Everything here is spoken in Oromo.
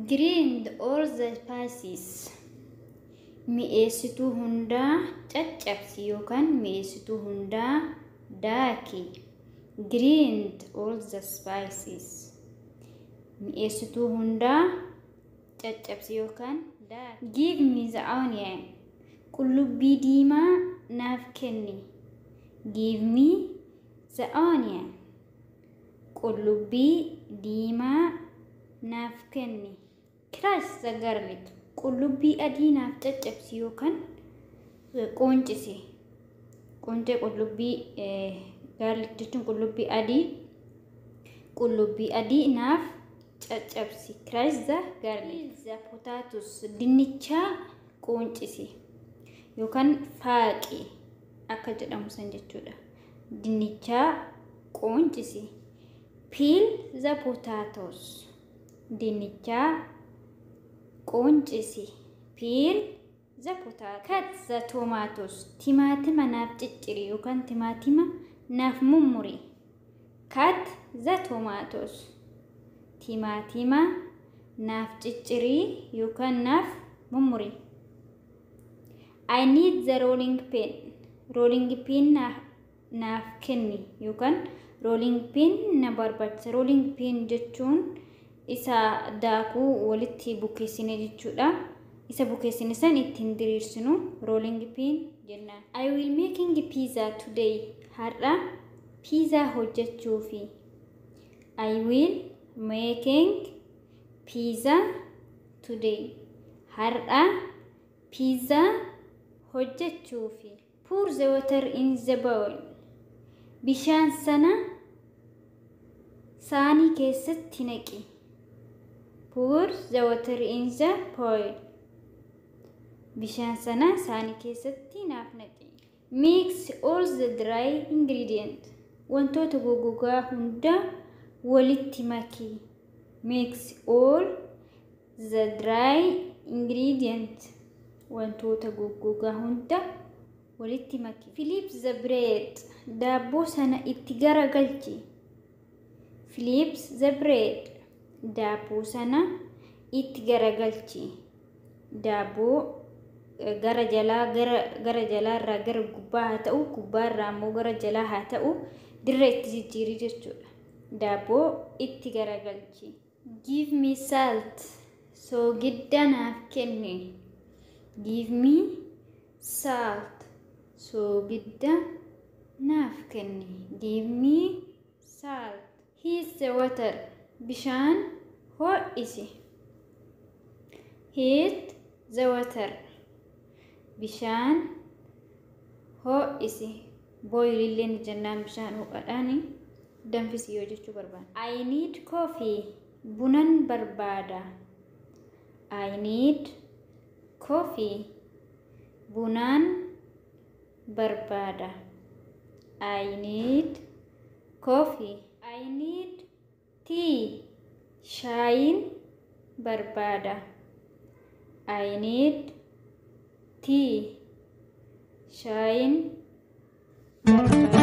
Grind all the spices. Mi'eessituu hundaa caccabsi yookaan mi'eessituu hundaa daaki. Grind all the spices. Mi'eessituu hundaa caccabsi yookaan daaki. Give me the onion. Qullubbii diimaa naaf kenni. Give me the onion. Qullubbii diimaa naaf kenni. Crush the garlic. Qullubbii adii naaf caccabsi yookaan qoncisi. Qoncee qullubbii garlic jechuun qullubbii adii naaf caccabsi. Crush the garlic. The potatoes. Dinnicha qoncisi yookaan faaqi akka jedhamu san jechuudha. Dinnicha qoncisi. Peel the potatoes. Dinnicha qoncisi. Peel the potatoes. Cut the tomatoes. Timaatima naaf cicciri yookaan timaatima naaf mummuri. Cut the tomatoes. Timaatima naaf cicciri yookaan naaf mummuri. I need the rolling pin. Rolling pin naaf kenni yookaan rolling pin na barbaachisa. Rolling pin jechuun isa daakuu walitti bukeessine jechuudha. Isa bukeessine san ittiin diriirsinu rolling pin jennaan. I will making pizza today. Har'a pizza hojjechuufi. I will making pizza today. Har'a pizza hojjechuufi. Pour the water in the bowl. Bishaan sana saanii keessatti naqi. Pour the water in the bowl. Bishaan sana saanii keessatti naaf naqi. Mix all the dry ingredients. Wantoota goggogaa hunda walitti maki. Mix all the dry ingredients. Wantoota goggogaa hunda walitti maki. Flip the bread. Daabboo sana itti garagalchi. Flip the bread. Daabboo sana itti garagalchi. Daabboo gara jalaa irraa gara gubbaa haa ta'u, gubbaa irraa immoo gara jalaa haa ta'u, dirra itti jijjiirii jechuudha. Daabboo itti garagalchi. Give me salt. Soogidda naaf kenni. Give me salt. Soogidda naaf kenni. Give me salt. Heat the water. Bishaan ho'isi. Heat the water. Bishaan ho'isi. Boil illee ni jennaan bishaan ho'adhaani danfisi yoo jechuu barbaada. I need coffee. Bunan barbaada. I need coffee. Bunan barbaada. I need coffee. I need tea. Shaayin barbaada. I need tea. Shaayin barbaada.